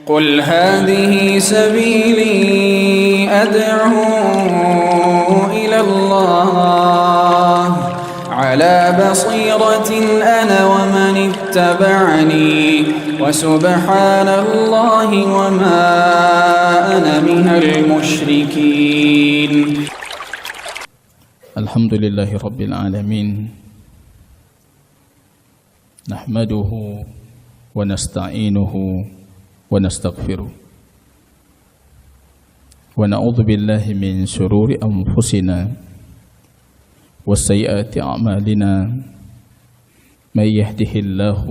قل هذه سبيلي أدعو إلى الله على بصيرة أنا ومن اتبعني وسبحان الله وما أنا من المشركين. الحمد لله رب العالمين، نحمده ونستعينه ونستغفره ونعوذ بالله من شرور أنفسنا وسيئات أعمالنا، من يهده الله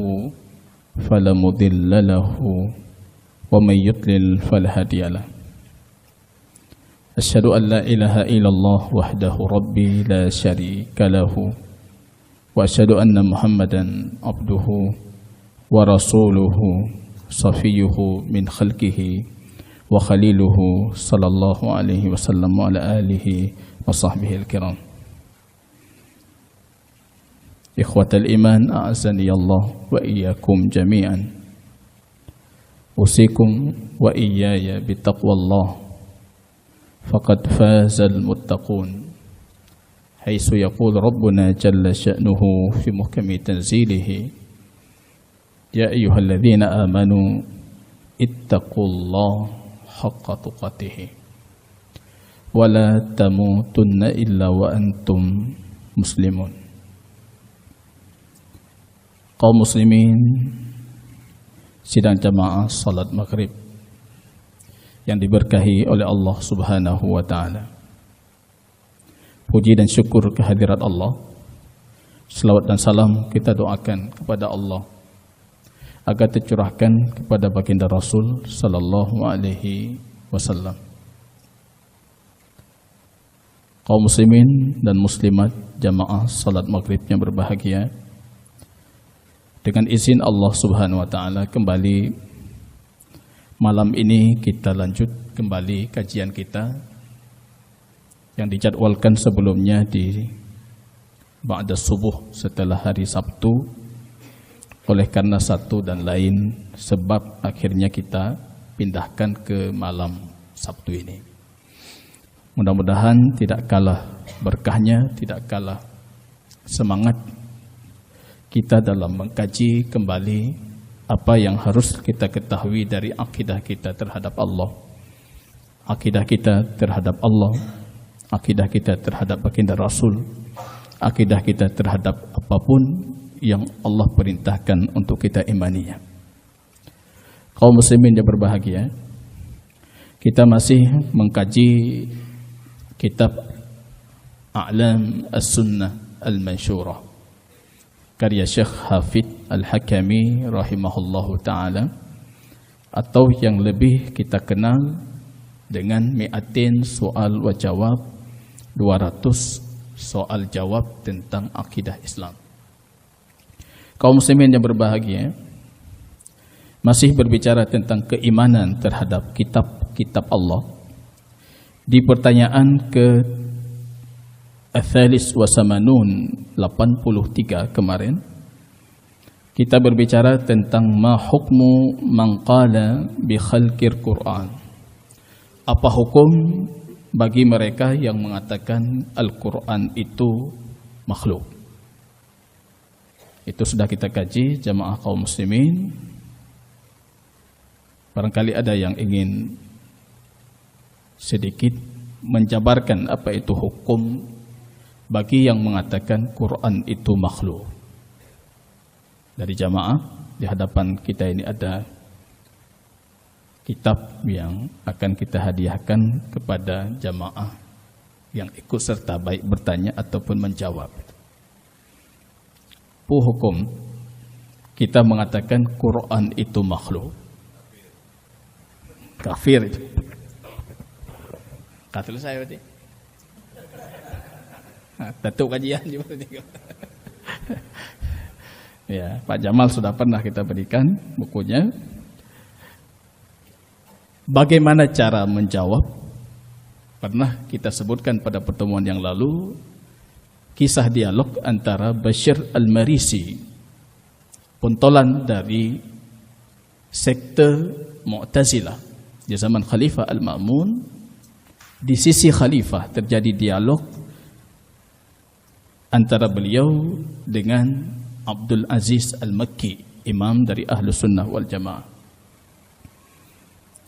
فلا مضل له ومن يضلل فلا هادي له. أشهد أن لا إله إلا الله وحده ربي لا شريك له، وأشهد أن محمدا عبده ورسوله صفيه من خلقه وخليله صلى الله عليه وسلم وعلى آله وصحبه الكرام. إخوة الإيمان، أعزني الله وإياكم جميعا. أوصيكم وإياي بتقوى الله، فقد فاز المتقون، حيث يقول ربنا جل شأنه في محكم تنزيله: يا أيها الذين آمنوا اتقوا الله حق تقاته ولا تموتن إلا وأنتم مسلمون. Kaum muslimin sidang jamaah salat maghrib yang diberkahi oleh Allah Subhanahu wa ta'ala, puji dan syukur kehadirat Allah. Selawat dan salam kita doakan kepada Allah agar tercurahkan kepada baginda Rasul sallallahu alaihi wasallam. Kaum muslimin dan muslimat jamaah salat maghrib yang berbahagia, dengan izin Allah Subhanahu wa ta'ala, kembali malam ini kita lanjut kembali kajian kita yang dijadwalkan sebelumnya di ba'da subuh setelah hari Sabtu. Oleh karena satu dan lain sebab, akhirnya kita pindahkan ke malam Sabtu ini. Mudah-mudahan tidak kalah berkahnya, tidak kalah semangat kita dalam mengkaji kembali apa yang harus kita ketahui dari akidah kita terhadap Allah, akidah kita terhadap Allah, akidah kita terhadap baginda Rasul, akidah kita terhadap apapun yang Allah perintahkan untuk kita imaninya. Kaum muslimin yang berbahagia, kita masih mengkaji kitab A'lam As-Sunnah Al-Mansyurah karya Syekh Hafidh Al-Hakami rahimahullahu ta'ala, atau yang lebih kita kenal dengan mi'atin soal wa jawab, 200 soal jawab tentang akidah Islam. Kaum muslimin yang berbahagia, masih berbicara tentang keimanan terhadap kitab-kitab Allah. Di pertanyaan ke Athalis wa Samanun 83 kemarin, kita berbicara tentang ma hukmu man qala bi khalqir Quran. Apa hukum bagi mereka yang mengatakan Al-Quran itu makhluk? Itu sudah kita kaji jamaah kaum muslimin. Barangkali ada yang ingin sedikit menjabarkan apa itu hukum bagi yang mengatakan Quran itu makhluk. Dari jamaah, di hadapan kita ini ada kitab yang akan kita hadiahkan kepada jamaah yang ikut serta, baik bertanya ataupun menjawab. Hukum kita mengatakan Quran itu makhluk, kafir itu. Kata saya berarti. Tentu kajian juga. Ya, Pak Jamal sudah pernah kita berikan bukunya. Bagaimana cara menjawab? Pernah kita sebutkan pada pertemuan yang lalu kisah dialog antara Bashir Al-Marisi, pentolan dari sekte Mu'tazilah di zaman Khalifah Al-Ma'mun. Di sisi Khalifah terjadi dialog antara beliau dengan Abdul Aziz Al-Makki, imam dari Ahlus Sunnah wal Jamaah.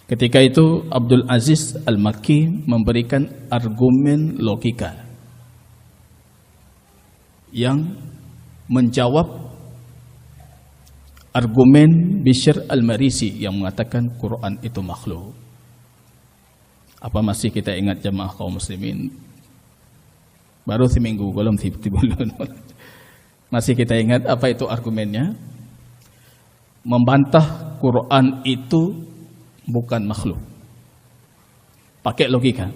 Ketika itu Abdul Aziz Al-Makki memberikan argumen logika yang menjawab argumen Bishr Al-Marisi yang mengatakan Quran itu makhluk. Apa masih kita ingat jamaah kaum muslimin? Baru seminggu belum tiba-tiba. Masih kita ingat apa itu argumennya? Membantah Quran itu bukan makhluk. Pakai logika.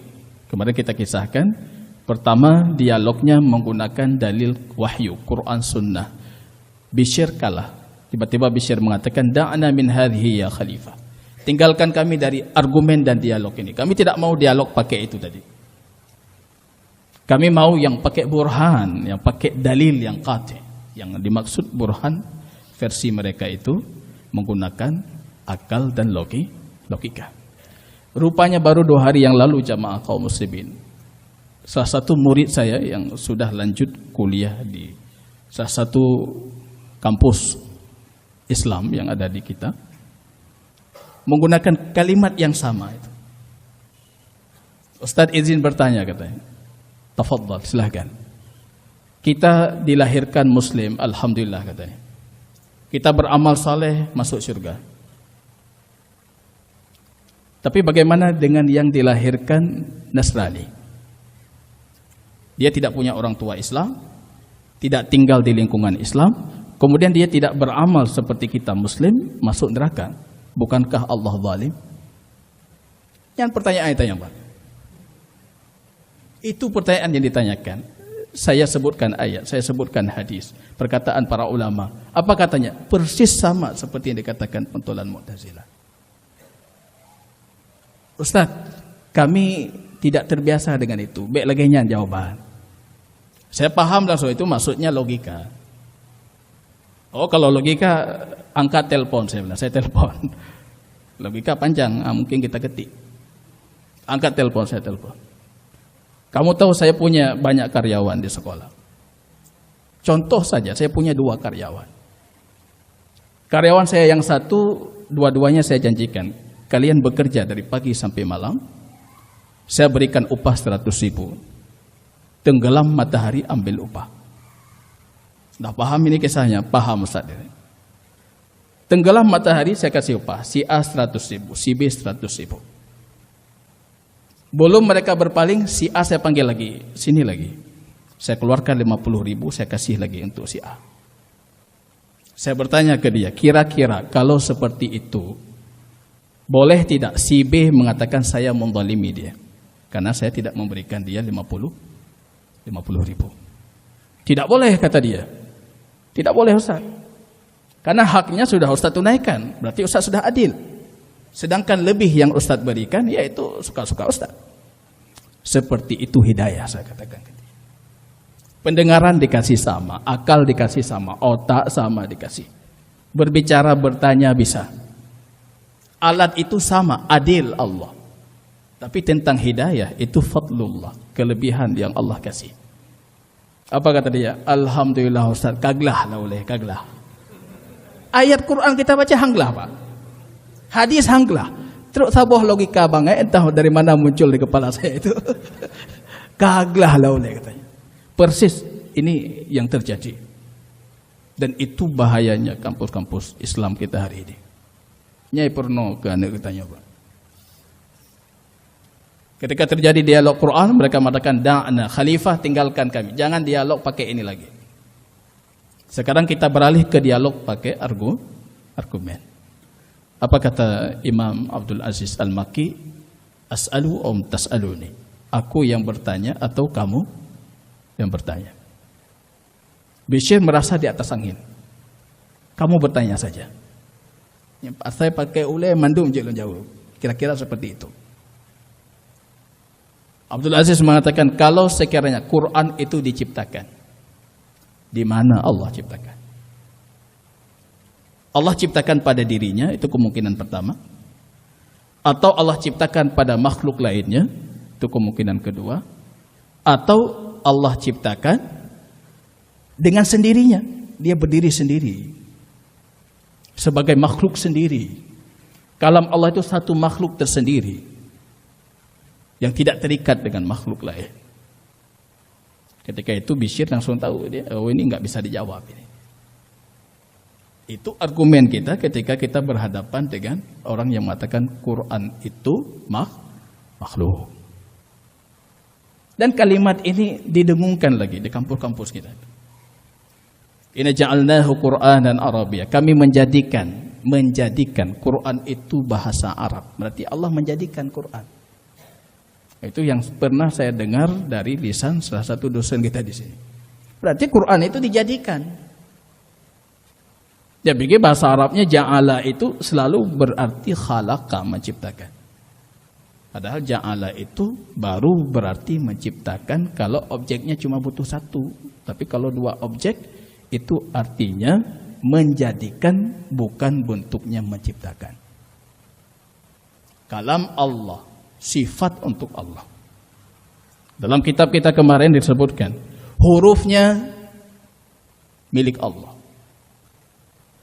Kemarin kita kisahkan, pertama dialognya menggunakan dalil wahyu, Quran Sunnah. Bishr kalah. Tiba-tiba Bishr mengatakan, da'na min hadhihi ya Khalifah. Tinggalkan kami dari argumen dan dialog ini. Kami tidak mau dialog pakai itu tadi. Kami mau yang pakai burhan, yang pakai dalil yang qati. Yang dimaksud burhan versi mereka itu menggunakan akal dan logika. Rupanya baru 2 hari yang lalu jamaah kaum muslimin, salah satu murid saya yang sudah lanjut kuliah di salah satu kampus Islam yang ada di kita menggunakan kalimat yang sama itu. Ustaz izin bertanya katanya. Tafadhal, silahkan. Kita dilahirkan muslim, alhamdulillah katanya. Kita beramal saleh, masuk surga. Tapi bagaimana dengan yang dilahirkan Nasrani? Dia tidak punya orang tua Islam, tidak tinggal di lingkungan Islam, kemudian dia tidak beramal seperti kita muslim, masuk neraka. Bukankah Allah zalim? Yang pertanyaan ditanya, Pak. Itu pertanyaan yang ditanyakan. Saya sebutkan ayat, saya sebutkan hadis, perkataan para ulama. Apa katanya? Persis sama seperti yang dikatakan pentolan Mu'tazilah. Ustaz, kami tidak terbiasa dengan itu. Baik lagi jawaban. Saya paham langsung itu maksudnya logika. Oh, kalau logika angkat telepon, saya bilang, saya telepon. Logika panjang, mungkin kita ketik. Angkat telepon, saya telepon. Kamu tahu saya punya banyak karyawan di sekolah. Contoh saja, saya punya 2 karyawan. Karyawan saya yang satu, dua-duanya saya janjikan, kalian bekerja dari pagi sampai malam, saya berikan upah 100.000. Tenggelam matahari ambil upah. Dah paham ini kisahnya? Paham Ustaz. Tenggelam matahari saya kasih upah. Si A 100.000, si B 100.000. Belum mereka berpaling, si A saya panggil lagi, sini lagi. Saya keluarkan 50.000, saya kasih lagi untuk si A. Saya bertanya ke dia, kira-kira kalau seperti itu, boleh tidak si B mengatakan saya menzalimi dia? Karena saya tidak memberikan dia 50.000. Tidak boleh kata dia. Tidak boleh Ustaz. Karena haknya sudah Ustaz tunaikan, berarti Ustaz sudah adil. Sedangkan lebih yang Ustaz berikan, yaitu suka-suka Ustaz. Seperti itu hidayah, saya katakan. Pendengaran dikasih sama, akal dikasih sama, otak sama dikasih. Berbicara, bertanya bisa. Alat itu sama, adil Allah. Tapi tentang hidayah, itu fadlullah, kelebihan yang Allah kasih. Apa kata dia? Alhamdulillah Ustaz, kaglah lah oleh, kaglah. Ayat Quran kita baca hanglah Pak. Hadis hanglah. Terus sabuh logika banget, entah dari mana muncul di kepala saya itu. Kaglah lah oleh katanya. Persis ini yang terjadi. Dan itu bahayanya kampus-kampus Islam kita hari ini. Nyai pernah ke anak katanya Pak. Ketika terjadi dialog Quran, mereka mengatakan, da'na khalifah, tinggalkan kami. Jangan dialog pakai ini lagi. Sekarang kita beralih ke dialog pakai argumen. Apa kata Imam Abdul Aziz Al-Makki? As'alu tas'aluni. Aku yang bertanya atau kamu yang bertanya? Bishr merasa di atas angin. Kamu bertanya saja. Saya pakai ulai mandum je jauh. Kira-kira seperti itu. Abdul Aziz mengatakan, kalau sekiranya Quran itu diciptakan, di mana Allah ciptakan? Allah ciptakan pada dirinya, itu kemungkinan pertama. Atau Allah ciptakan pada makhluk lainnya, itu kemungkinan kedua. Atau Allah ciptakan dengan sendirinya, dia berdiri sendiri sebagai makhluk sendiri. Kalam Allah itu satu makhluk tersendiri yang tidak terikat dengan makhluk lain. Ketika itu Bishr langsung tahu dia, oh ini nggak bisa dijawab ini. Itu argumen kita ketika kita berhadapan dengan orang yang mengatakan Quran itu makhluk. Dan kalimat ini didengungkan lagi di kampus-kampus kita. Inna ja'alnahu Qur'anan Arabiyya. Kami menjadikan Quran itu bahasa Arab. Berarti Allah menjadikan Quran. Itu yang pernah saya dengar dari lisan salah satu dosen kita di sini. Berarti Quran itu dijadikan. Ya, begini bahasa Arabnya ja'ala itu selalu berarti khalaqa, menciptakan. Padahal ja'ala itu baru berarti menciptakan kalau objeknya cuma butuh satu. Tapi kalau dua objek itu artinya menjadikan, bukan bentuknya menciptakan. Kalam Allah, sifat untuk Allah. Dalam kitab kita kemarin disebutkan hurufnya milik Allah,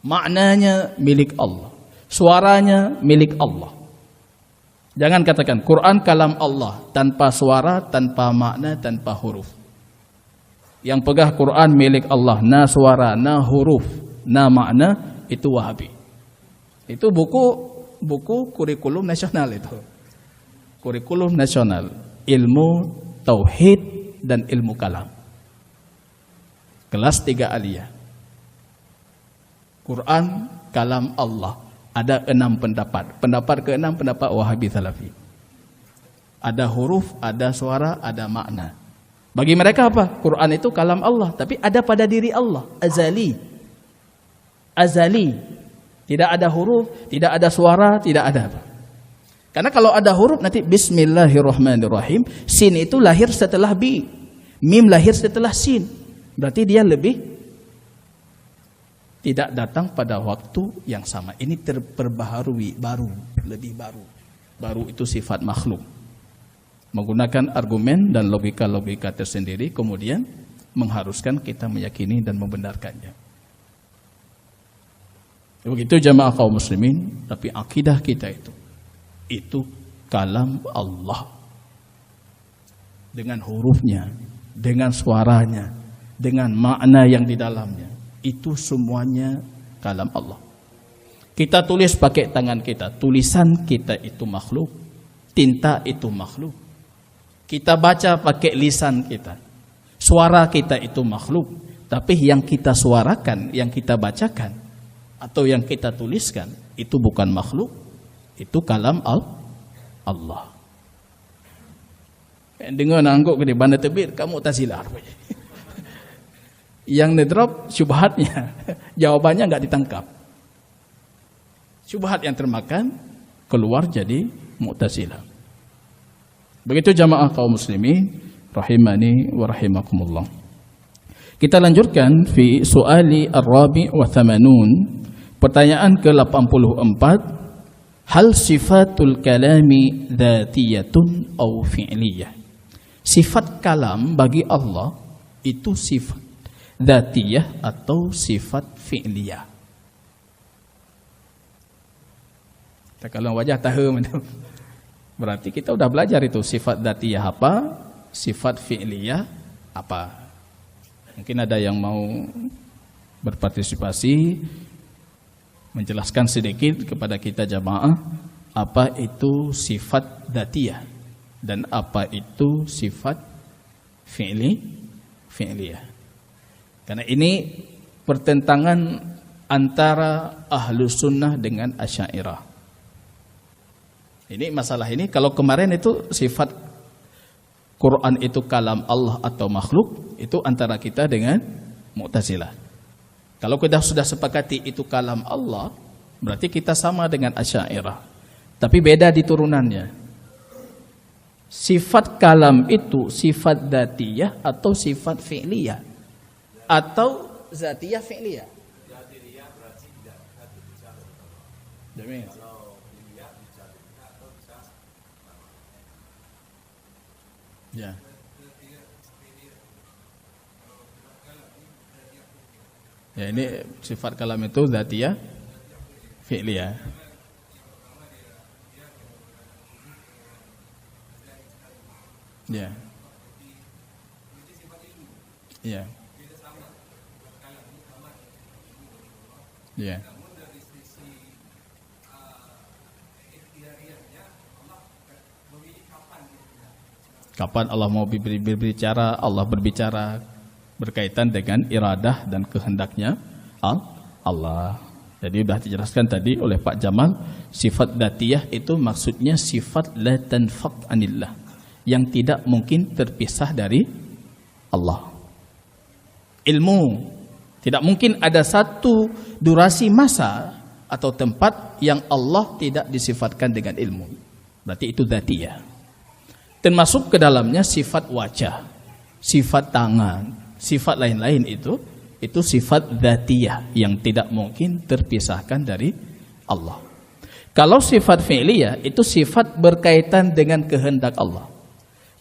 maknanya milik Allah, suaranya milik Allah. Jangan katakan Quran kalam Allah tanpa suara, tanpa makna, tanpa huruf. Yang pegang Quran milik Allah, na suara, na huruf, na makna, itu Wahabi. Itu buku kurikulum nasional itu. Kurikulum nasional, ilmu tauhid dan ilmu kalam. Kelas 3 aliyah. Quran kalam Allah. Ada 6 pendapat. Pendapat ke-6 pendapat Wahabi Salafi. Ada huruf, ada suara, ada makna. Bagi mereka apa? Quran itu kalam Allah, tapi ada pada diri Allah, azali. Azali. Tidak ada huruf, tidak ada suara, tidak ada apa. Karena kalau ada huruf nanti bismillahirrahmanirrahim, sin itu lahir setelah bi, mim lahir setelah sin. Berarti dia lebih tidak datang pada waktu yang sama. Ini terperbaharui, baru, lebih baru. Baru itu sifat makhluk. Menggunakan argumen dan logika-logika tersendiri, kemudian mengharuskan kita meyakini dan membenarkannya. Begitu jamaah kaum muslimin, tapi akidah kita itu kalam Allah. Dengan hurufnya, dengan suaranya, dengan makna yang di dalamnya. Itu semuanya kalam Allah. Kita tulis pakai tangan kita, tulisan kita itu makhluk, tinta itu makhluk. Kita baca pakai lisan kita, suara kita itu makhluk. Tapi yang kita suarakan, yang kita bacakan, atau yang kita tuliskan, itu bukan makhluk, itu kalam Allah. Dengar nangguk di bandar tebir, kamu Mu'tazilah. Yang ngedrop syubhatnya, jawabannya nggak ditangkap. Syubhat yang termakan keluar jadi Mu'tazilah. Begitu jamaah kaum muslimin rahimani wa rahimakumullah. Kita lanjutkan fi suali ar-rabi' wa thamanun. Pertanyaan ke-84, hal sifatul kalami dzatiyatun aw fi'liyah? Sifat kalam bagi Allah itu sifat dzatiyah atau sifat fi'liyah. Kalau wajah tahu berarti kita udah belajar itu sifat dzatiyah apa, sifat fi'liyah apa. Mungkin ada yang mau berpartisipasi menjelaskan sedikit kepada kita jamaah apa itu sifat dzatiyah dan apa itu sifat fi'liyah. Karena ini pertentangan antara Ahlus Sunnah dengan Asy'ariyah. Ini masalah ini, kalau kemarin itu sifat Quran itu kalam Allah atau makhluk, itu antara kita dengan Mu'tazilah. Kalau kita sudah sepakati itu kalam Allah, berarti kita sama dengan Asy'ariyah. Tapi beda di turunannya. Sifat kalam itu sifat dzatiyah atau sifat fi'liyah? Atau dzatiyah fi'liyah? Dzatiyah berarti tidak bisa. Ya. Ya, ini sifat kalam itu dzatiyah fi'liyah. Ya. Ya. Ya. Kapan Allah mau berbicara, Allah berbicara berkaitan dengan iradah dan kehendaknya Allah. Jadi sudah dijelaskan tadi oleh Pak Jamal, sifat dzatiyah itu maksudnya sifat la tanfaq anillah, yang tidak mungkin terpisah dari Allah. Ilmu tidak mungkin ada satu durasi masa atau tempat yang Allah tidak disifatkan dengan ilmu. Berarti itu dzatiyah. Termasuk ke dalamnya sifat wajah, sifat tangan, sifat lain-lain itu sifat dzatiyah yang tidak mungkin terpisahkan dari Allah. Kalau sifat fi'liyah itu sifat berkaitan dengan kehendak Allah.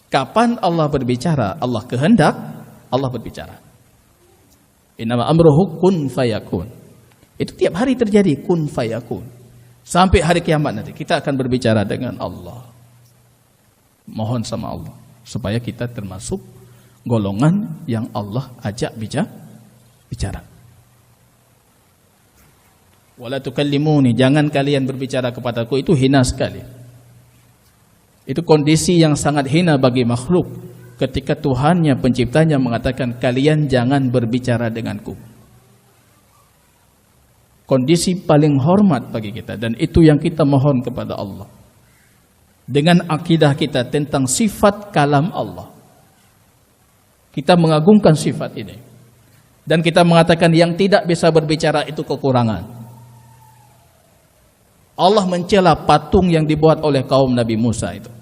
Kapan Allah berbicara, Allah kehendak, Allah berbicara. Innama amruhu kun fayakun. Itu tiap hari terjadi, kun fayakun. Sampai hari kiamat nanti kita akan berbicara dengan Allah. Mohon sama Allah supaya kita termasuk golongan yang Allah ajak bicara. Wala tukallimuni, jangan kalian berbicara kepadaku, itu hina sekali. Itu kondisi yang sangat hina bagi makhluk ketika Tuhannya penciptanya mengatakan kalian jangan berbicara denganku. Kondisi paling hormat bagi kita, dan itu yang kita mohon kepada Allah. Dengan akidah kita tentang sifat kalam Allah, kita mengagungkan sifat ini, dan kita mengatakan yang tidak bisa berbicara itu kekurangan. Allah mencela patung yang dibuat oleh kaum Nabi Musa itu.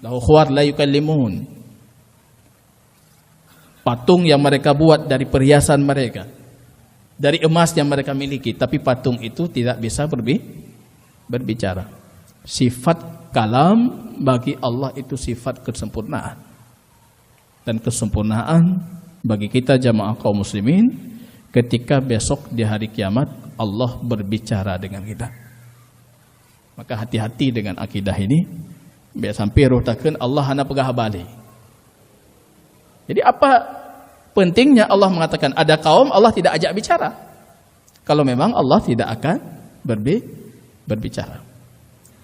Lahu khuwar la yukallimun. Patung yang mereka buat dari perhiasan mereka, dari emas yang mereka miliki, tapi patung itu tidak bisa berbicara. Sifat kalam bagi Allah itu sifat kesempurnaan. Dan kesempurnaan bagi kita jamaah kaum muslimin ketika besok di hari kiamat Allah berbicara dengan kita. Maka hati-hati dengan akidah ini. Biar sampai roh takkan Allah hana pegah balik. Jadi apa pentingnya Allah mengatakan ada kaum Allah tidak ajak bicara, kalau memang Allah tidak akan berbicara.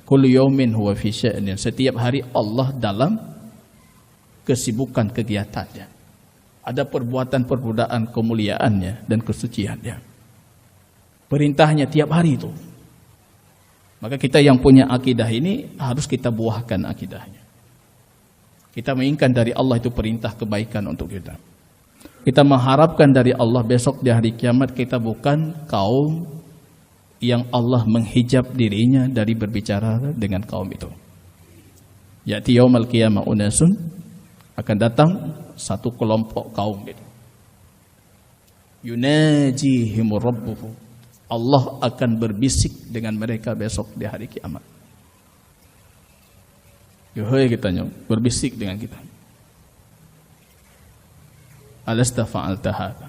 Kullu yaumin huwa fi sya'nin. Setiap hari Allah dalam kesibukan kegiatannya. Ada perbuatan-perbuatan kemuliaannya dan kesuciannya. Perintahnya tiap hari itu. Maka kita yang punya akidah ini harus kita buahkan akidahnya. Kita menginginkan dari Allah itu perintah kebaikan untuk kita. Kita mengharapkan dari Allah besok di hari kiamat kita bukan kaum yang Allah menghijab dirinya dari berbicara dengan kaum itu. Ya'ti yaumal qiyamah unasun, akan datang satu kelompok kaum itu. Yunajihimur rabbuhu, Allah akan berbisik dengan mereka besok di hari kiamat. Yuhai kitanya berbisik dengan kita. Alasta fa'alta hadza,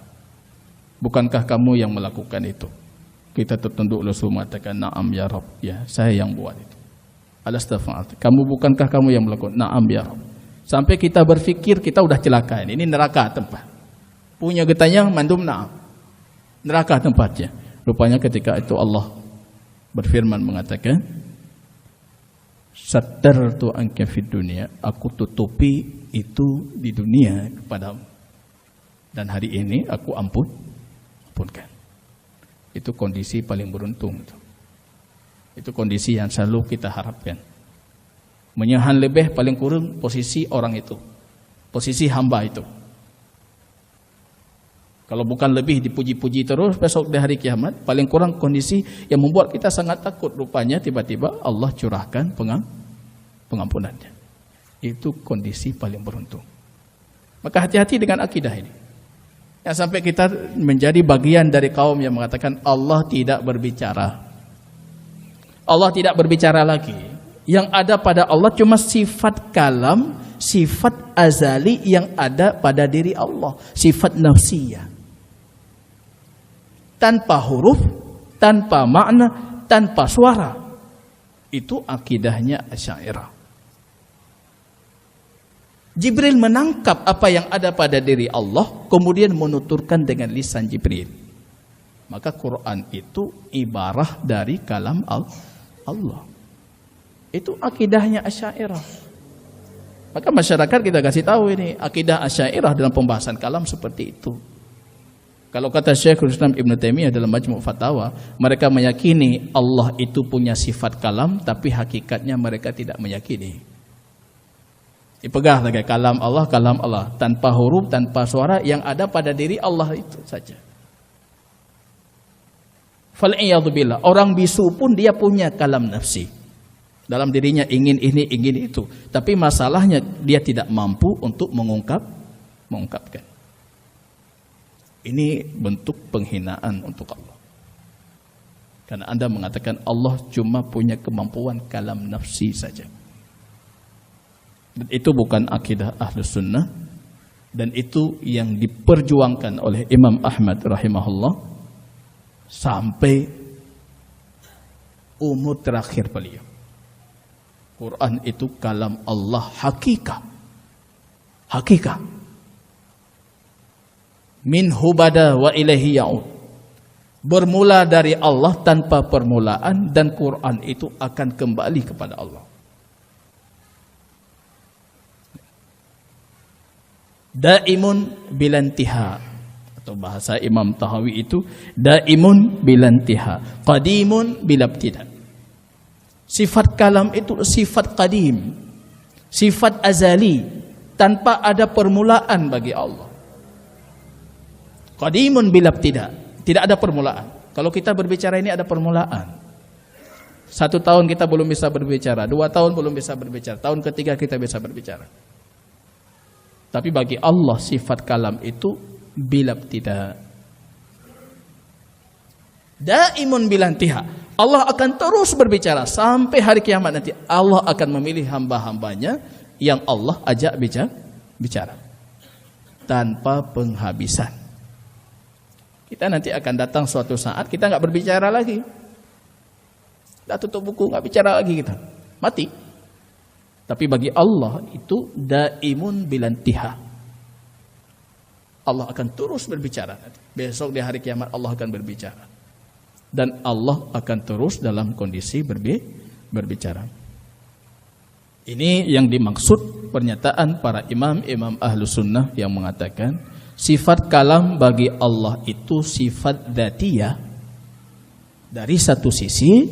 bukankah kamu yang melakukan itu? Kita tertunduk lesu mengatakan na'am ya Rabb, ya saya yang buat itu. Alasta fa'alta, bukankah kamu yang melakukan? Na'am ya Rabb. Sampai kita berfikir kita udah celaka, ini neraka tempat. Punya getanya mandum na'am, neraka tempatnya. Rupanya ketika itu Allah berfirman mengatakan, sattartu anka fid dunya, aku tutupi itu di dunia kepadamu, dan hari ini aku ampunkan. Itu kondisi paling beruntung. Itu kondisi yang selalu kita harapkan. Menyahan lebih paling kurang posisi orang itu, posisi hamba itu. Kalau bukan lebih dipuji-puji terus besok di hari kiamat, paling kurang kondisi yang membuat kita sangat takut. Rupanya tiba-tiba Allah curahkan pengampunannya. Itu kondisi paling beruntung. Maka hati-hati dengan akidah ini. Yang sampai kita menjadi bagian dari kaum yang mengatakan Allah tidak berbicara. Allah tidak berbicara lagi. Yang ada pada Allah cuma sifat kalam, sifat azali yang ada pada diri Allah, sifat nafsiyah. Tanpa huruf, tanpa makna, tanpa suara. Itu akidahnya Asy'ariyah. Jibril menangkap apa yang ada pada diri Allah, kemudian menuturkan dengan lisan Jibril. Maka Quran itu ibarah dari kalam Allah. Itu akidahnya Asy'ariyah. Maka masyarakat kita kasih tahu ini akidah Asy'ariyah dalam pembahasan kalam seperti itu. Kalau kata Syekhul Islam Ibn Taimiyah dalam Majmu' Fatawa, mereka meyakini Allah itu punya sifat kalam, tapi hakikatnya mereka tidak meyakini. Dipegang lagi kalam Allah tanpa huruf, tanpa suara, yang ada pada diri Allah itu saja. Fal'iyadzubillah, orang bisu pun dia punya kalam nafsi. Dalam dirinya ingin ini, ingin itu. Tapi masalahnya dia tidak mampu untuk mengungkapkan. Ini bentuk penghinaan untuk Allah. Karena Anda mengatakan Allah cuma punya kemampuan kalam nafsi saja. Dan itu bukan akidah Ahlus Sunnah. Dan itu yang diperjuangkan oleh Imam Ahmad rahimahullah sampai umur terakhir beliau. Quran itu kalam Allah hakikat. Minhu bada wa ilaihi ya'ud. Bermula dari Allah tanpa permulaan, dan Quran itu akan kembali kepada Allah. Daimun bilantiha, atau bahasa Imam Tahawi itu daimun bilantiha, qadimun bilabtida. Sifat kalam itu sifat qadim, sifat azali, tanpa ada permulaan bagi Allah. Qadimun bilabtida, tidak ada permulaan. Kalau kita berbicara ini ada permulaan. 1 tahun kita belum bisa berbicara, 2 tahun belum bisa berbicara, tahun ketiga kita bisa berbicara. Tapi bagi Allah sifat kalam itu bilabtida. Daimun bilantiha. Allah akan terus berbicara sampai hari kiamat nanti. Allah akan memilih hamba-hambanya yang Allah ajak bicara tanpa penghabisan. Kita nanti akan datang suatu saat kita nggak berbicara lagi. Kita tutup buku, nggak bicara lagi kita. Mati. Tapi bagi Allah itu daimun bilantiha. Allah akan terus berbicara. Besok di hari kiamat Allah akan berbicara. Dan Allah akan terus dalam kondisi berbicara. Ini yang dimaksud pernyataan para imam Ahlus Sunnah yang mengatakan sifat kalam bagi Allah itu sifat dzatiyah dari satu sisi,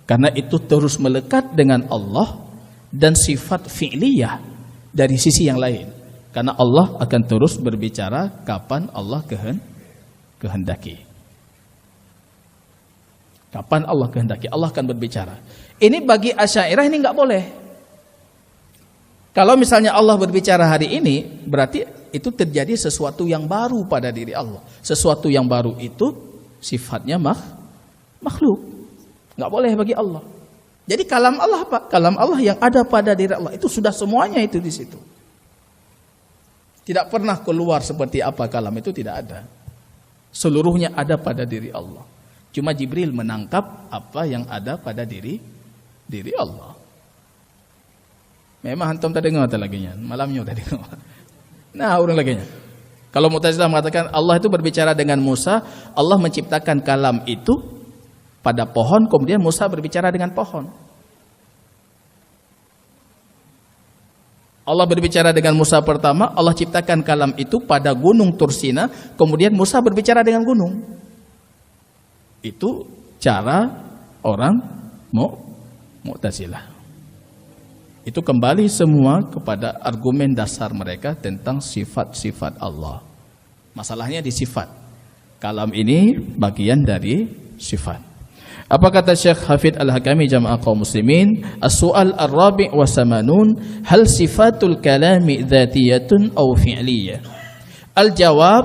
karena itu terus melekat dengan Allah, dan sifat fi'liyah dari sisi yang lain, karena Allah akan terus berbicara kapan Allah kehendaki. Kapan Allah kehendaki, Allah akan berbicara. Ini bagi Asy'ariyah ini nggak boleh. Kalau misalnya Allah berbicara hari ini, berarti itu terjadi sesuatu yang baru pada diri Allah. Sesuatu yang baru itu sifatnya makhluk. Nggak boleh bagi Allah. Jadi kalam Allah apa? Kalam Allah yang ada pada diri Allah itu sudah semuanya itu di situ. Tidak pernah keluar seperti apa kalam itu, tidak ada. Seluruhnya ada pada diri Allah. Cuma Jibril menangkap apa yang ada pada diri Allah. Memang antum tadi dengar laginya, malamnya tadi dengar. Nah, ulang laginya. Kalau Mu'tazilah mengatakan Allah itu berbicara dengan Musa, Allah menciptakan kalam itu pada pohon, kemudian Musa berbicara dengan pohon. Allah berbicara dengan Musa pertama, Allah ciptakan kalam itu pada gunung Tursina, kemudian Musa berbicara dengan gunung. Itu cara orang Mu'tazilah. Itu kembali semua kepada argumen dasar mereka tentang sifat-sifat Allah. Masalahnya di sifat. Kalam ini bagian dari sifat. Apa kata Syekh Hafidz Al-Hakami Jamaah kaum muslimin? As-su'al ar-rabi' wa samanun, hal sifatul kalami dzatiyatun aw fi'liyah? Al-jawab,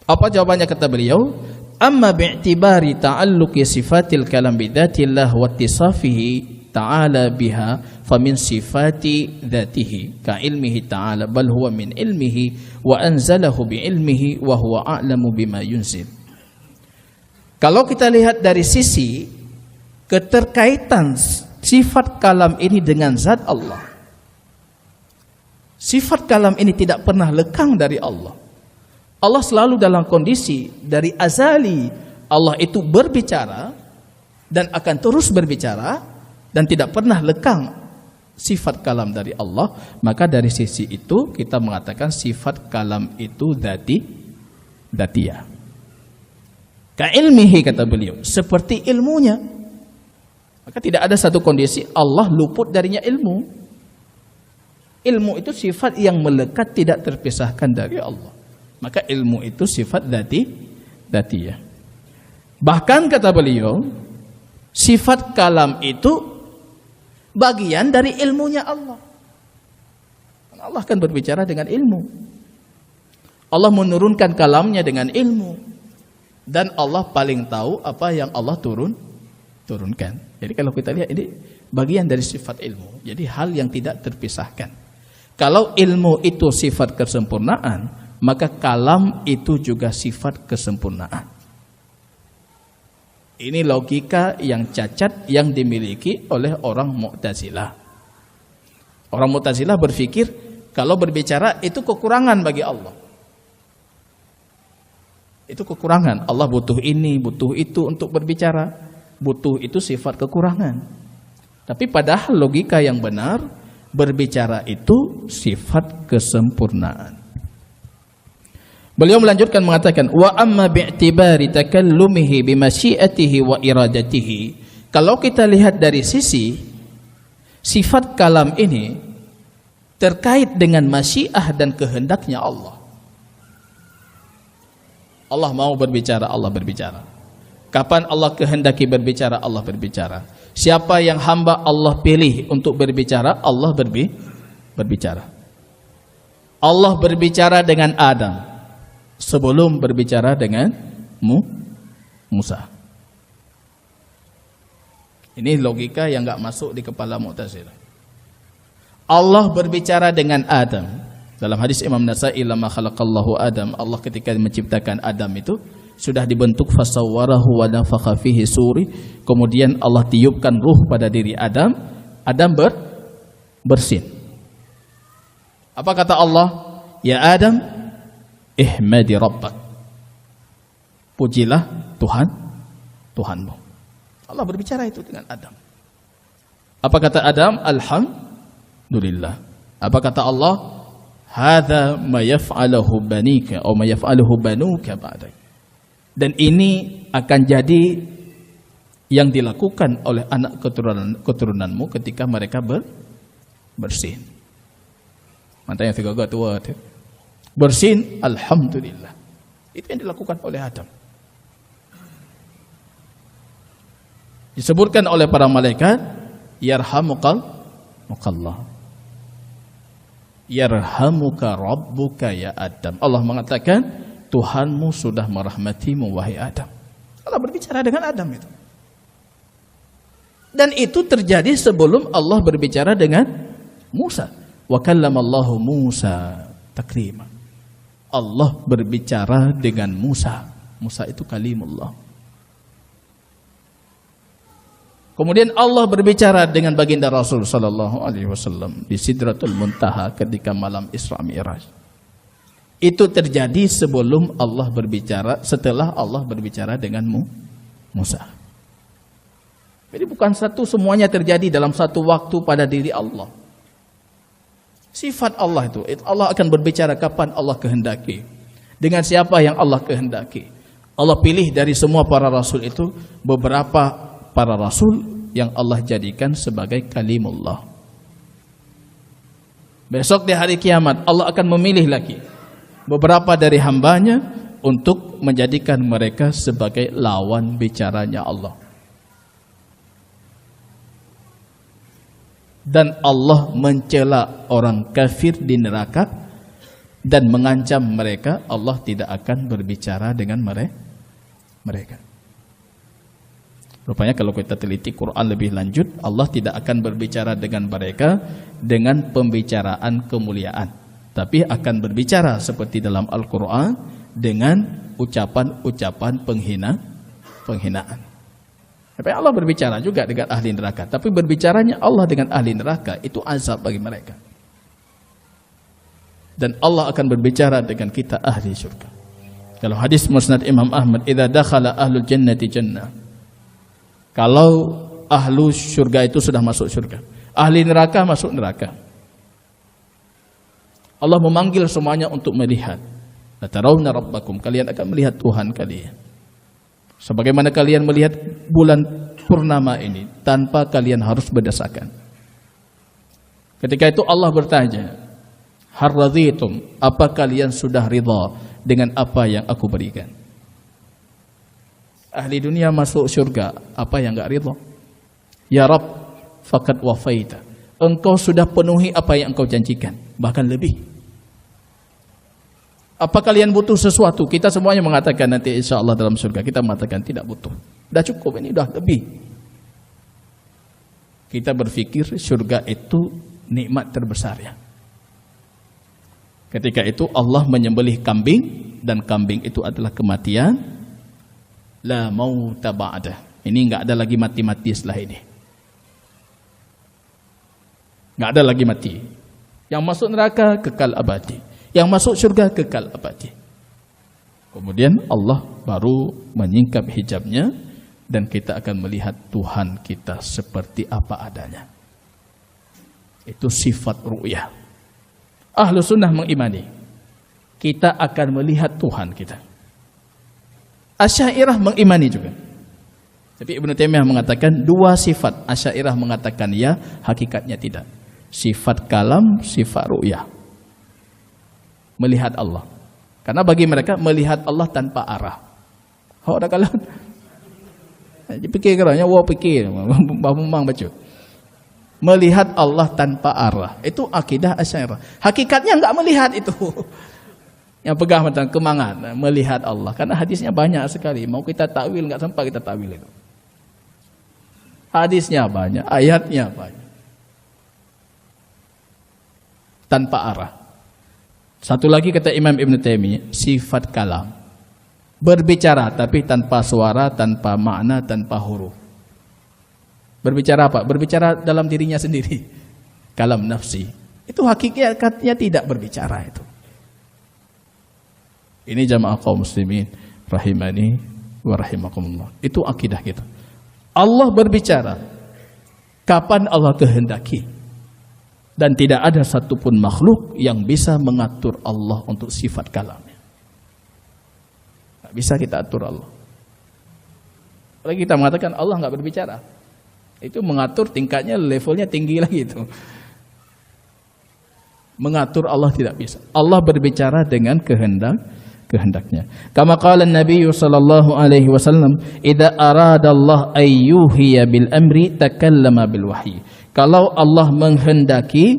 apa jawabannya kata beliau? Amma bi'tibari ta'alluqi sifatil kalam bidzatillah wa ittisafihi ta'ala biha famin sifati dzatihi ka ilmihi ta'ala bal huwa min ilmihi wa anzalahu bi ilmihi wa huwa a'lamu bima yunzil. Kalau kita lihat dari sisi keterkaitan sifat kalam ini dengan zat Allah, sifat kalam ini tidak pernah lekang dari Allah. Allah selalu dalam kondisi dari azali Allah itu berbicara dan akan terus berbicara dan tidak pernah lekang sifat kalam dari Allah. Maka dari sisi itu kita mengatakan sifat kalam itu dzatiyah. Ka ilmihi kata beliau, seperti ilmunya. Maka tidak ada satu kondisi Allah luput darinya ilmu. Ilmu itu sifat yang melekat tidak terpisahkan dari Allah. Maka ilmu itu sifat dzatiyah. Bahkan kata beliau, sifat kalam itu bagian dari ilmunya Allah. Allah akan berbicara dengan ilmu. Allah menurunkan kalamnya dengan ilmu. Dan Allah paling tahu apa yang Allah turunkan. Jadi kalau kita lihat ini bagian dari sifat ilmu. Jadi hal yang tidak terpisahkan. Kalau ilmu itu sifat kesempurnaan, maka kalam itu juga sifat kesempurnaan. Ini logika yang cacat yang dimiliki oleh orang Mu'tazilah. Orang Mu'tazilah berpikir kalau berbicara itu kekurangan bagi Allah. Itu kekurangan. Allah butuh ini, butuh itu untuk berbicara. Butuh itu sifat kekurangan. Tapi padahal logika yang benar, berbicara itu sifat kesempurnaan. Beliau melanjutkan mengatakan wa amma bi'tibari takallumihi bimasyiatihi wa iradatihi. Kalau kita lihat dari sisi sifat kalam ini terkait dengan masyiah dan kehendaknya Allah. Allah mau berbicara, Allah berbicara. Kapan Allah kehendaki berbicara, Allah berbicara. Siapa yang hamba Allah pilih untuk berbicara, Allah berbicara. Allah berbicara dengan Adam sebelum berbicara dengan Musa. Ini logika yang enggak masuk di kepala Mu'tazilah. Allah berbicara dengan Adam. Dalam hadis Imam Nasa'i, lama khalaqallahu Adam, Allah ketika menciptakan Adam itu sudah dibentuk fasawwarahu wa nafakha fihi suri. Kemudian Allah tiupkan ruh pada diri Adam. Adam bersin. Apa kata Allah? Ya Adam, ihmadi rabbak. Pujilah Tuhanmu. Allah berbicara itu dengan Adam. Apa kata Adam? Alhamdulillah. Apa kata Allah? Hadza ma yaf'aluhu banika atau ma yaf'aluhu banuka ba'dak. Dan ini akan jadi yang dilakukan oleh anak keturunanmu ketika mereka bersin. Matanya fiqah tua tu. Bersin, alhamdulillah. Itu yang dilakukan oleh Adam. Disebutkan oleh para malaikat, yarhamukallah. Yarhamuka rabbuka ya Adam. Allah mengatakan, Tuhanmu sudah merahmatimu wahai Adam. Allah berbicara dengan Adam itu. Dan itu terjadi sebelum Allah berbicara dengan Musa. Wa kallamallahu Musa taklima. Allah berbicara dengan Musa. Musa itu kalimullah. Kemudian Allah berbicara dengan baginda Rasul sallallahu alaihi wasallam di Sidratul Muntaha ketika malam Isra Mi'raj. Itu terjadi sebelum Allah berbicara, setelah Allah berbicara dengan Musa. Jadi bukan semuanya terjadi dalam satu waktu pada diri Allah. Sifat Allah itu, Allah akan berbicara kapan Allah kehendaki. Dengan siapa yang Allah kehendaki. Allah pilih dari semua para rasul itu beberapa para rasul yang Allah jadikan sebagai kalimullah. Besok di hari kiamat Allah akan memilih lagi beberapa dari hambanya untuk menjadikan mereka sebagai lawan bicaranya Allah. Dan Allah mencela orang kafir di neraka dan mengancam mereka Allah tidak akan berbicara dengan mereka. Rupanya kalau kita teliti Quran lebih lanjut, Allah tidak akan berbicara dengan mereka dengan pembicaraan kemuliaan, tapi akan berbicara seperti dalam Al-Quran dengan ucapan-ucapan penghinaan. Tapi Allah berbicara juga dengan ahli neraka, tapi berbicaranya Allah dengan ahli neraka itu azab bagi mereka. Dan Allah akan berbicara dengan kita ahli surga. Kalau hadis Musnad Imam Ahmad, idza dakhala ahlul jannati jannah. Kalau ahlu surga itu sudah masuk surga, ahli neraka masuk neraka. Allah memanggil semuanya untuk melihat. La tarawna rabbakum, kalian akan melihat Tuhan kalian. Sebagaimana kalian melihat bulan purnama ini tanpa kalian harus berdesakan. Ketika itu Allah bertanya, har radhitum, apa kalian sudah ridha dengan apa yang aku berikan? Ahli dunia masuk surga, apa yang enggak ridha? Ya Rabb, faqad wafaita. Engkau sudah penuhi apa yang engkau janjikan, bahkan lebih. Apa kalian butuh sesuatu? Kita semuanya mengatakan nanti insya Allah dalam surga. Kita mengatakan tidak butuh. Sudah cukup, ini sudah lebih. Kita berpikir surga itu nikmat terbesar ya. Ketika itu Allah menyembelih kambing, dan kambing itu adalah kematian. La mauta ba'dah. Ini enggak ada lagi mati-mati setelah ini. Enggak ada lagi mati. Yang masuk neraka kekal abadi, yang masuk surga kekal abadi. Kemudian Allah baru menyingkap hijabnya dan kita akan melihat Tuhan kita seperti apa adanya. Itu sifat ru'yah. Ahlu sunnah mengimani kita akan melihat Tuhan kita. Asy'ariyah mengimani juga. Tapi Ibnu Taimiyah mengatakan dua sifat. Asy'ariyah mengatakan ya, hakikatnya tidak. Sifat kalam, sifat ru'yah. Melihat Allah. Karena bagi mereka melihat Allah tanpa arah. Oh, dah kalau dipikir kerana wah pikir, memang baca. Melihat Allah tanpa arah. Itu akidah Asy'ariyah. Hakikatnya enggak melihat itu. Yang pegang macam kemangan, melihat Allah. Karena hadisnya banyak sekali. Mau kita takwil enggak sempat kita takwil itu. Hadisnya banyak, ayatnya banyak. Tanpa arah. Satu lagi kata Imam Ibn Taimiyah, sifat kalam. Berbicara tapi tanpa suara, tanpa makna, tanpa huruf. Berbicara apa? Berbicara dalam dirinya sendiri. Kalam nafsi. Itu hakikatnya tidak berbicara itu. Ini jamaah kaum muslimin rahimani wa rahimakumullah. Itu akidah kita. Allah berbicara kapan Allah kehendaki. Dan tidak ada satupun makhluk yang bisa mengatur Allah untuk sifat kalamnya. Tak bisa kita atur Allah. Apalagi kita mengatakan Allah enggak berbicara. Itu mengatur tingkatnya, levelnya tinggi lagi itu. Mengatur Allah tidak bisa. Allah berbicara dengan kehendaknya. Kama qala Nabi sallallahu alaihi wasallam, "Idza arada Allah ayyuhiya bil amri takallama bil wahyi." Kalau Allah menghendaki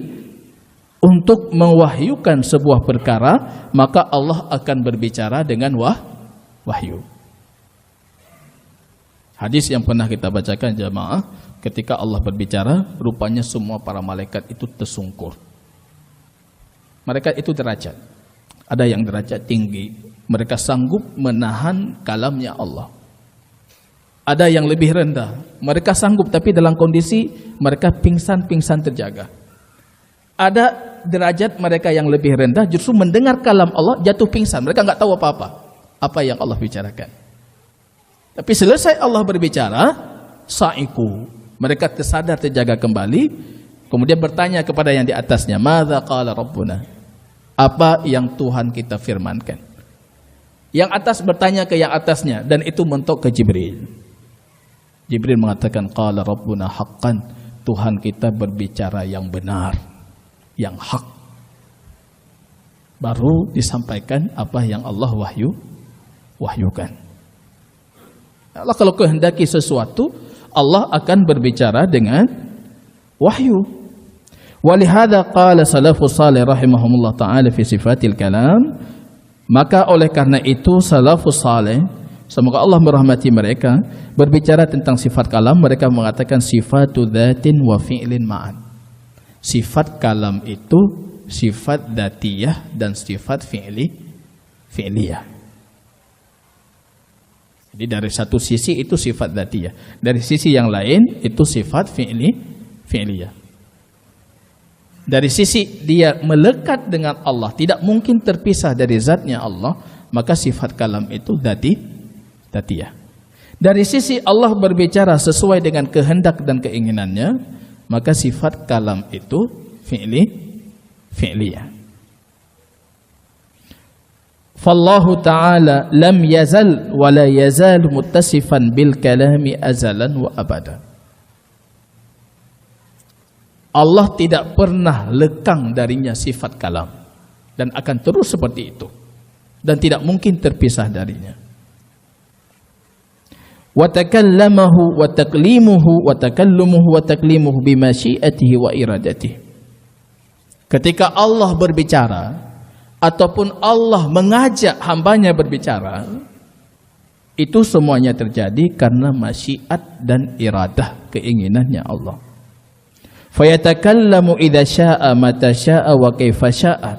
untuk mewahyukan sebuah perkara, maka Allah akan berbicara dengan wahyu. Hadis yang pernah kita bacakan jamaah, ketika Allah berbicara, rupanya semua para malaikat itu tersungkur. Malaikat itu derajat. Ada yang derajat tinggi, mereka sanggup menahan kalamnya Allah. Ada yang lebih rendah, mereka sanggup tapi dalam kondisi mereka pingsan terjaga. Ada derajat mereka yang lebih rendah justru mendengar kalam Allah jatuh pingsan, mereka enggak tahu apa yang Allah bicarakan. Tapi selesai Allah berbicara, sa'iku, mereka tersadar terjaga kembali, kemudian bertanya kepada yang di atasnya, "Madza qala rabbuna?" Apa yang Tuhan kita firmankan? Yang atas bertanya ke yang atasnya dan itu mentok ke Jibril. Jibril mengatakan qala rabbuna haqqan, Tuhan kita berbicara yang benar, yang hak. Baru disampaikan apa yang Allah wahyukan. Allah kalau kehendaki sesuatu, Allah akan berbicara dengan wahyu. Walihada qala salafus salih rahimahumullah ta'ala fi sifatil kalam. Maka oleh karena itu salafus salih semoga Allah merahmati mereka, berbicara tentang sifat kalam, mereka mengatakan sifatu dzatin wa fi'lin ma'an. Sifat kalam itu sifat dzatiyah dan sifat fi'liyah. Jadi dari satu sisi itu sifat dzatiyah, dari sisi yang lain itu sifat fi'liyah. Dari sisi dia melekat dengan Allah, tidak mungkin terpisah dari zatnya Allah, maka sifat kalam itu dzatiyah. Dari sisi Allah berbicara sesuai dengan kehendak dan keinginannya, maka sifat kalam itu fi'liyah. Fallahu ta'ala lam yazal wa la yazal muttasifan bil kalami azalan wa abada. Allah tidak pernah lekang darinya sifat kalam dan akan terus seperti itu dan tidak mungkin terpisah darinya. Wa takallamahu wa taklimuhu wa takallumuhu wa taklimuhu bimasyiatihi wa iradatihi. Ketika Allah berbicara ataupun Allah mengajak hambanya berbicara, itu semuanya terjadi karena masyiat dan iradah, keinginannya Allah. Fayatakallamu idza syaa'a mata syaa'a wa kaifa syaa'a.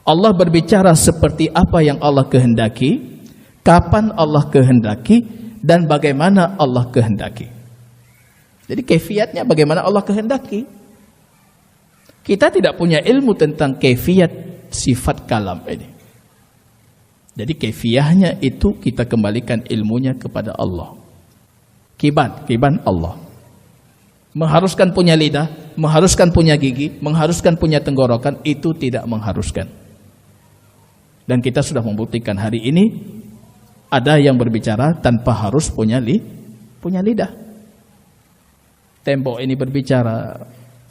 Allah berbicara seperti apa yang Allah kehendaki, kapan Allah kehendaki, dan bagaimana Allah kehendaki. Jadi kaifiatnya bagaimana Allah kehendaki. Kita tidak punya ilmu tentang kaifiat sifat kalam ini. Jadi kaifiyahnya itu kita kembalikan ilmunya kepada Allah. Kiban Allah. Mengharuskan punya lidah, mengharuskan punya gigi, mengharuskan punya tenggorokan, itu tidak mengharuskan. Dan kita sudah membuktikan hari ini ada yang berbicara tanpa harus punya lidah. Tembok ini berbicara,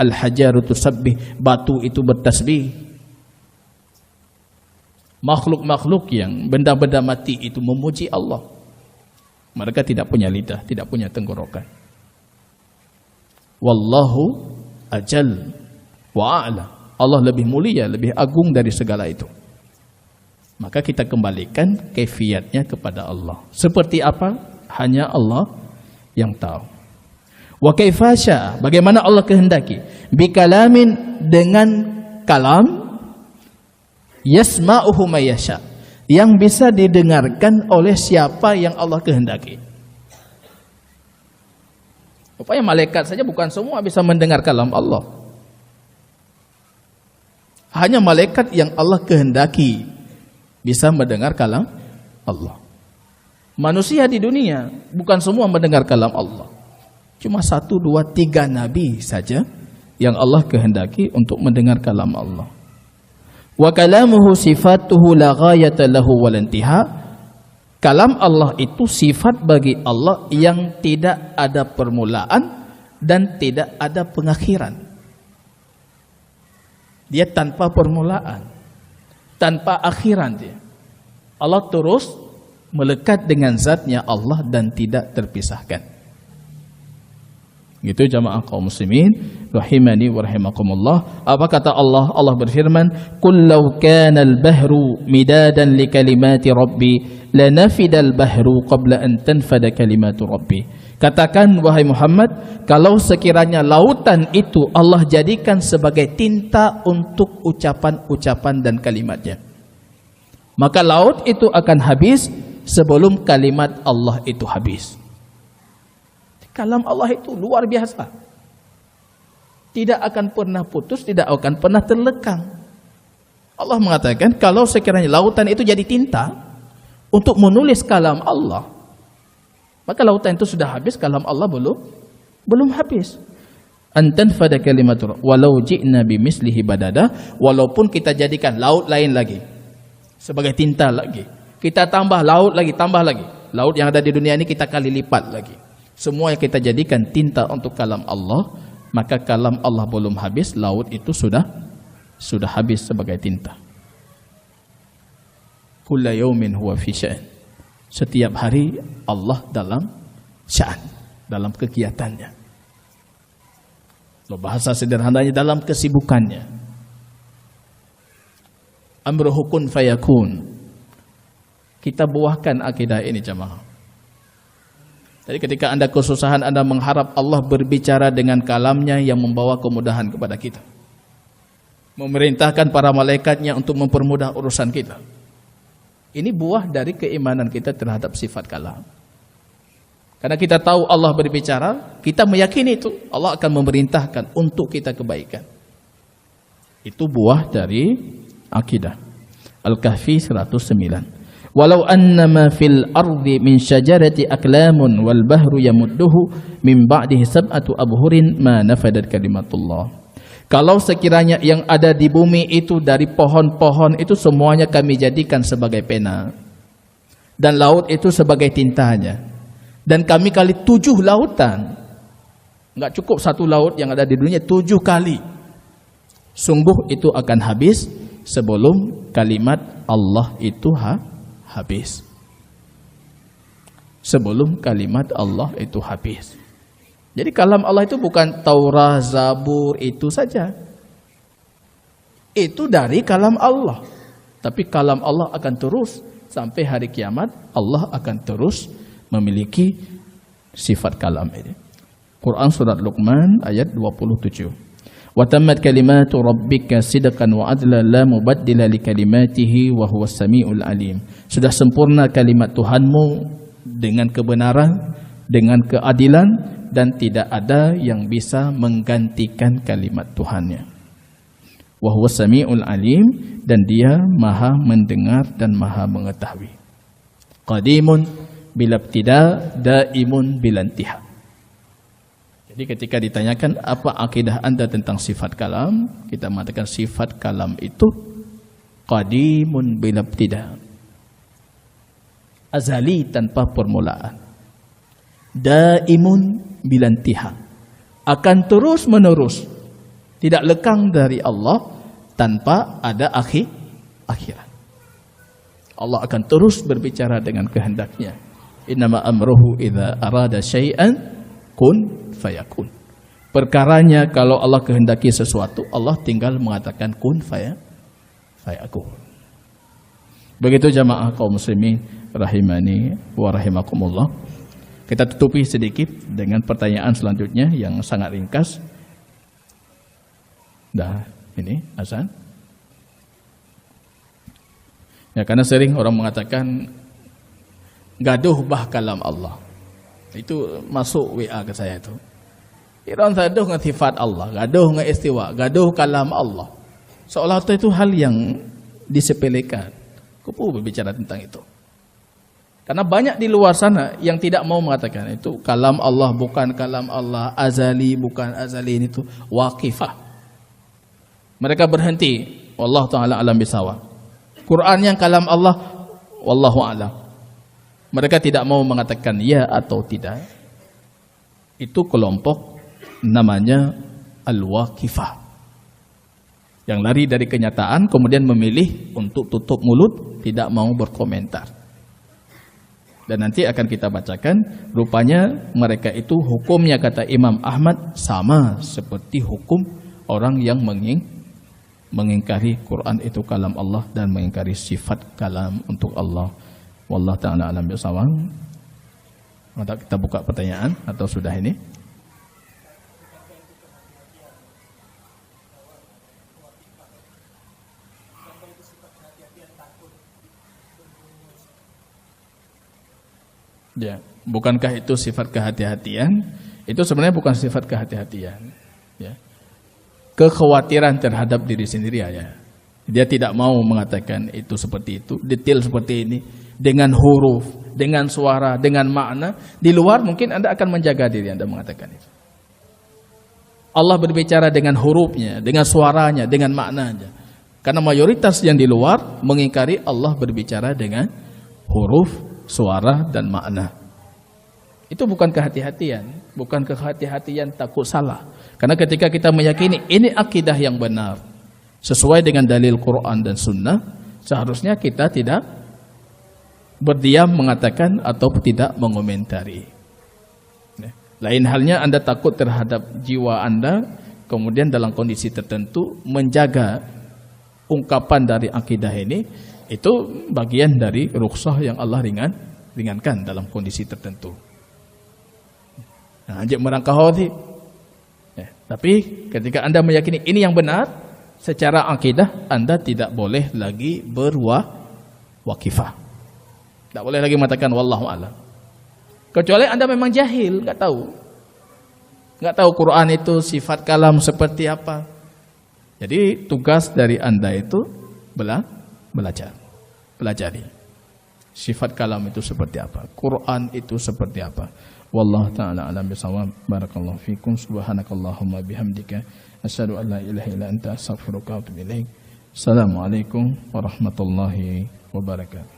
al-hajaru tusabbih, batu itu bertasbih. Makhluk-makhluk yang benda-benda mati itu memuji Allah. Mereka tidak punya lidah, tidak punya tenggorokan. Wallahu ajal wa a'la. Allah lebih mulia, lebih agung dari segala itu. Maka kita kembalikan kaifiatnya kepada Allah. Seperti apa? Hanya Allah yang tahu. Wa kaifa syaa, bagaimana Allah kehendaki? Bi kalamin, dengan kalam, yasma'uhu may yasha, yang bisa didengarkan oleh siapa yang Allah kehendaki. Rupanya malaikat saja bukan semua bisa mendengar kalam Allah. Hanya malaikat yang Allah kehendaki bisa mendengar kalam Allah. Manusia di dunia bukan semua mendengar kalam Allah. Cuma 1, 2, 3 nabi saja yang Allah kehendaki untuk mendengar kalam Allah. Wa kalamuhu sifatuhu la ghayata lahu wal intiha. Kalam Allah itu sifat bagi Allah yang tidak ada permulaan dan tidak ada pengakhiran. Dia tanpa permulaan, tanpa akhiran dia. Allah terus melekat dengan zatnya Allah dan tidak terpisahkan. Gitu jamaah kaum muslimin rahimani wa rahimakumullah. Apa kata Allah? Allah berfirman, "Qul law kana al-bahru midadan li kalimati rabbi lanafidal bahru qabla an tanfada kalimatu rabbi." Katakan wahai Muhammad, kalau sekiranya lautan itu Allah jadikan sebagai tinta untuk ucapan-ucapan dan kalimatnya, maka laut itu akan habis sebelum kalimat Allah itu habis. Kalam Allah itu luar biasa. Tidak akan pernah putus, tidak akan pernah terlekang. Allah mengatakan kalau sekiranya lautan itu jadi tinta untuk menulis kalam Allah, maka lautan itu sudah habis, kalam Allah belum habis. Antan fada kalimatur walau ji'na bimislihi badada, walaupun kita jadikan laut lain lagi sebagai tinta lagi, kita tambah laut lagi, tambah lagi. Laut yang ada di dunia ini kita kali lipat lagi. Semua yang kita jadikan tinta untuk kalam Allah, maka kalam Allah belum habis, laut itu sudah habis sebagai tinta. Kulla yaumin huwa fi sya'an. Setiap hari Allah dalam sya'an, dalam kegiatannya. Bahasa sederhananya dalam kesibukannya. Amruhu kun fayakun. kita buahkan akidah ini jamaah. Jadi ketika Anda kesusahan, Anda mengharap Allah berbicara dengan kalamnya yang membawa kemudahan kepada kita, memerintahkan para malaikatnya untuk mempermudah urusan kita. Ini buah dari keimanan kita terhadap sifat kalam. Karena kita tahu Allah berbicara, kita meyakini itu Allah akan memerintahkan untuk kita kebaikan. Itu buah dari akidah. Al-Kahfi 109. Walau annama fil ardi min syajarati aklamun wal bahru yamudduhu min ba'dihi sab'atu abhurin ma nafadat kalimatullah. Kalau sekiranya yang ada di bumi itu dari pohon-pohon itu semuanya kami jadikan sebagai pena, dan laut itu sebagai tintanya, dan kami kali 7 lautan. Enggak cukup 1 laut yang ada di dunia, 7 kali. Sungguh itu akan habis sebelum kalimat Allah itu habis. Sebelum kalimat Allah itu habis. Jadi kalam Allah itu bukan Taurat, Zabur itu saja. Itu dari kalam Allah. Tapi kalam Allah akan terus sampai hari kiamat. Allah akan terus memiliki sifat kalam ini. Quran surat Luqman ayat 27. Wa tammat kalimatu rabbika sidqan wa adla la mubaddila li kalimatihi wa huwas samiul alim. Sudah sempurna kalimat Tuhanmu dengan kebenaran, dengan keadilan, dan tidak ada yang bisa menggantikan kalimat Tuhannya. Wa huwas samiul alim, dan Dia Maha mendengar dan Maha mengetahui. Qadimun bila ibtida, daimun bila intihad. Jadi ketika ditanyakan apa akidah Anda tentang sifat kalam, kita mengatakan sifat kalam itu qadimun bila ibtida, azali tanpa permulaan, daimun bila intihad, akan terus menerus, tidak lekang dari Allah tanpa ada akhirat. Allah akan terus berbicara dengan kehendaknya. Innama amruhu idza arada syai'an kun fayakun. Perkaranya kalau Allah kehendaki sesuatu, Allah tinggal mengatakan kun fayakun. Begitu jamaah kaum muslimin rahimani wa rahimakumullah. Kita tutupi sedikit dengan pertanyaan selanjutnya yang sangat ringkas. Dah ini azan. Ya, karena sering orang mengatakan gaduh bah kalam Allah. Itu masuk WA ke saya itu. Iran gaduh dengan sifat Allah, gaduh dengan istiwa, gaduh kalam Allah. Seolah itu hal yang disepelekan. Kupu berbicara tentang itu. Karena banyak di luar sana yang tidak mau mengatakan itu kalam Allah bukan kalam Allah, azali bukan azali, itu waqifah. Mereka berhenti, wallahu taala alam bisawab. Quran yang kalam Allah, wallahu alam. Mereka tidak mau mengatakan ya atau tidak. Itu kelompok namanya al-waqifah. Yang lari dari kenyataan kemudian memilih untuk tutup mulut, tidak mau berkomentar. Dan nanti akan kita bacakan, rupanya mereka itu hukumnya kata Imam Ahmad sama seperti hukum orang yang mengingkari Quran itu kalam Allah dan mengingkari sifat kalam untuk Allah. Wallahu ta'ala alam bisawab. Maka kita buka pertanyaan atau sudah ini? Ya, bukankah itu sifat kehati-hatian? Itu sebenarnya bukan sifat kehati-hatian. Ya. Kekhawatiran terhadap diri sendiri aja. Dia tidak mau mengatakan itu seperti itu, detail seperti ini, dengan huruf, dengan suara, dengan makna. Di luar mungkin Anda akan menjaga diri Anda mengatakan itu. Allah berbicara dengan hurufnya, dengan suaranya, dengan maknanya. Karena mayoritas yang di luar mengingkari Allah berbicara dengan huruf, suara, dan makna. Itu bukan kehati-hatian, bukan kehati-hatian takut salah. Karena ketika kita meyakini ini akidah yang benar, sesuai dengan dalil Quran dan Sunnah, seharusnya kita tidak berdiam mengatakan atau tidak mengomentari. Lain halnya Anda takut terhadap jiwa Anda, kemudian dalam kondisi tertentu menjaga ungkapan dari akidah ini, itu bagian dari rukhsah yang Allah ringankan dalam kondisi tertentu. Nah, anjak merangkah hati. Tapi ketika Anda meyakini ini yang benar, secara akidah Anda tidak boleh lagi berwakifah. Tidak boleh lagi mengatakan wallahu a'lam. Kecuali Anda memang jahil, nggak tahu Quran itu sifat kalam seperti apa. Jadi tugas dari Anda itu pelajari sifat kalam itu seperti apa, Quran itu seperti apa. Wallahu ta'ala alam bisawab. Barakallahu fikum. Subhanakallahumma bihamdika asyhadu an la ilaha illa anta astaghfiruka wa atubu ilaik. Assalamualaikum warahmatullahi wabarakatuh.